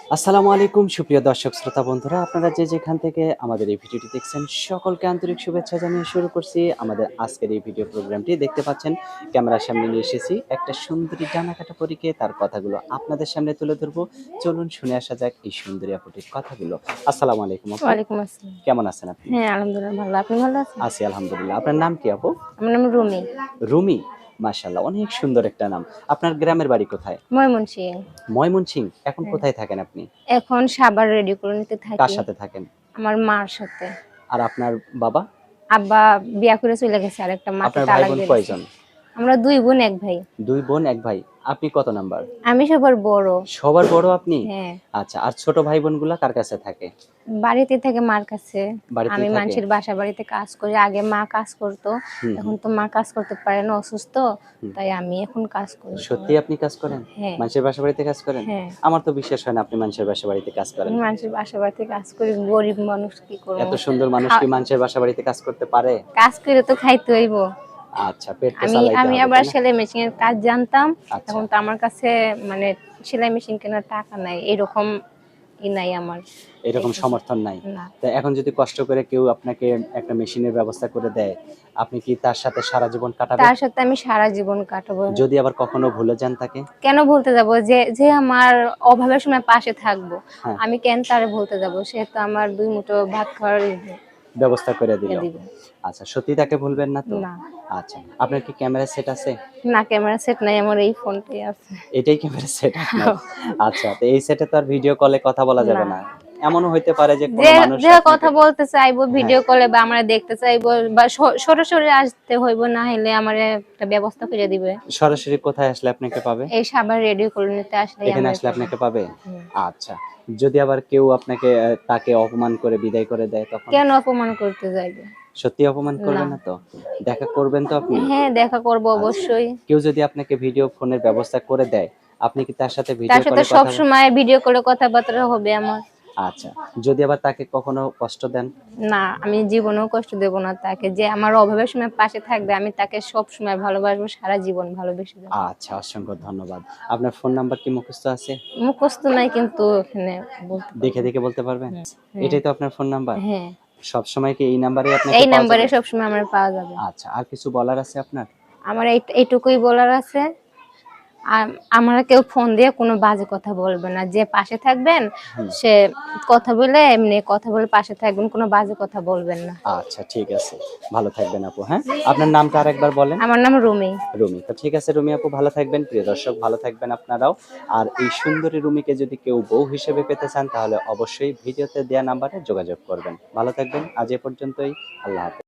আসসালামু আলাইকুম সুপ্রিয় দর্শক শ্রোতা বন্ধুরা, আপনারা যে যেখান থেকে আমাদের এই ভিডিওটি দেখছেন সকলকে আন্তরিক শুভেচ্ছা জানিয়ে শুরু করছি আমাদের আজকের এই ভিডিও প্রোগ্রামটি। দেখতে পাচ্ছেন ক্যামেরার সামনে নিয়ে এসেছি একটা সুন্দরী ডানাকাটা পরীকে, তার কথাগুলো আপনাদের সামনে তুলে ধরবো। চলুন শুনে আসা যাক এই সুন্দরী আপুটির কথাগুলো। আসসালামু আলাইকুম আপু, ওয়ালাইকুম আসসালাম। কেমন আছেন আপনি? হ্যাঁ, আলহামদুলিল্লাহ ভালো। আপনি ভালো আছেন? আছি আলহামদুলিল্লাহ। আপনার নাম কি আপু? আমার নাম রুমি। রুমি, মাশাআল্লাহ অনেক সুন্দর একটা নাম। আপনার গ্রামের বাড়ি কোথায়? ময়মনসিংহ। ময়মনসিংহ। এখন হ্যাঁ। কোথায় থাকেন আপনি? এখন সাবার রেডি করে নিতে কার থাকি। সাথে থাকেন? আমার মার সাথে। আর আপনার বাবা? আব্বা বিয়া করে চলে গেছে, আরেকটা মাকে আপনার ভাই তালাক বোন দিয়ে দিছে। কয়জন? আমরা ২ বোন ১ ভাই। ২ বোন ১ ভাই। আপনি কত নাম্বার? আমি সবার বড়। সবার বড় আপনি? হ্যাঁ। আচ্ছা, আর ছোট ভাই বোনগুলা কার কাছে থাকে? বাড়িতে থেকে মার কাছে। বাড়িতেই আমি থাকে? মানুষের বাসা বাড়িতে কাজ করি। আগে মা কাজ করতো। হুম, এখন হুম, তো মা কাজ করতে পারে না, অসুস্থ। হুম। তাই আমি এখন কাজ করি। সত্যি আপনি কাজ করেন? হ্যাঁ, মানুষের বাসা বাড়িতে কাজ করেন? হ্যাঁ। আমার তো বিশ্বাস হয় না আপনি মানুষের বাসা বাড়িতে কাজ করেন। আমি মানুষের বাসা বাড়িতে কাজ করি। গরিব মানুষ, কি করব? এত সুন্দর মানুষ কি মানুষের বাসা বাড়িতে কাজ করতে পারে? কাজ করে তো খাইতে হইব। আচ্ছা, পেট তো আমি চালাইতে আমি হবে, আবার তাই না? সেলাই মেশিনের কাজ জানতাম। আচ্ছা, এখন তো আমার কাছে মানে সেলাই মেশিন কেনার টাকা নাই। এরকম নাই আমার। এরকম সমর্থন নাই। না। তো এখন যদি কষ্ট করে কেউ আপনাকে একটা মেশিনের ব্যবস্থা করে দেয়, আপনি কি তার সাথে সারা জীবন কাটাবেন? তার সাথে আমি সারা জীবন কাটাবো। যদি আবার কখনো ভুলে যান তাকে? কেন ভুলতে যাব? যে যে আমার অভাবের সময় পাশে থাকবো। হ্যাঁ, আমি কেন তারে ভুলতে যাব? সে তো আমার ২ মুঠো ভাত খাওয়ার ব্যবস্থা করে দিল। দিবে। আচ্ছা, সত্যি তাকে ভুলবেন না তো? না, আচ্ছা, আপনার কি ক্যামেরা সেট আছে? না ক্যামেরা সেট নাই, আমার এই ফোনটাই আছে। এটাই ক্যামেরা সেট আপনার? আচ্ছা, তো এই সেটে তো আর ভিডিও কলে কথা বলা যাবে না। না। এমনও হইতে পারে যে কোনো যে মানুষ যে আপনাকে কথা বলতে চাইবো হ্যাঁ, ভিডিও কলে বা আমরা দেখতে চাইবো বা সরাসরি আসতে হইব, না হলে আমার একটা ব্যবস্থা করে দিবে। সরাসরি কোথায় আসলে আপনাকে পাবে? এই সাবার রেডিও করে নিতে আসলেই এখানে আমার আসলে পাবে। আপনাকে পাবে? হুম। আচ্ছা, যদি আবার কেউ আপনাকে তাকে অপমান করে বিদায় করে দেয় তখন? কেন অপমান করতে যাইবে? সত্যি অপমান না। করবে না তো? দেখা করবেন তো আপনি? হ্যাঁ, দেখা করবো আচ্ছা, অবশ্যই। কেউ যদি আপনাকে ভিডিও ফোনের ব্যবস্থা করে দেয়, আপনি কি তার সাথে তার ভিডিও সাথে কলে কথা সবসময় ভিডিও কলে কথাবার্তা হবে আমার। আচ্ছা, যদি আবার তাকে কখনো কষ্ট দেন? না, আমি জীবনেও কষ্ট দেব না তাকে। যে আমার অভাবের সময় পাশে থাকবে, আমি তাকে সবসময় ভালোবাসবো, সারা জীবন ভালোবেসে যাবো। আচ্ছা, অসংখ্য ধন্যবাদ। আপনার ফোন নাম্বার কি মুখস্থ আছে? মুখস্থ নাই, কিন্তু এখানে বলতে দেখে, পারবো। দেখে বলতে পারবেন? হুম, হ্যাঁ, এটাই তো আপনার ফোন নাম্বার? হ্যাঁ। সবসময় কি এই নাম্বারেই আপনাকে এই পাওয়া নাম্বারে যাবে? সবসময় আমার পাওয়া যাবে। আচ্ছা, আর কিছু বলার আছে আপনার? আমার এইটুকুই বলার আছে। আমরা কেউ ফোন দিয়ে কোনো বাজে কথা বলবে না। যে পাশে থাকবেন, হুম, সে কথা বলে এমনি কথা বলে পাশে থাকবেন। কোনো বাজে কথা বলবেন না। আচ্ছা ঠিক আছে। ভালো থাকবেন আপু, হ্যাঁ? আপনার নামটা আরেকবার বলেন? আমার নাম রুমি। রুমি। তো ঠিক আছে রুমি আপু, ভালো থাকবেন। প্রিয় দর্শক ভালো থাকবেন আপনারাও। আর এই সুন্দরী রুমিকে যদি কেউ বউ হিসেবে পেতে চান তাহলে অবশ্যই ভিডিওতে দেয়া নাম্বারে যোগাযোগ করবেন। ভালো থাকবেন। আজ এ পর্যন্তই। আল্লাহ হাফেজ।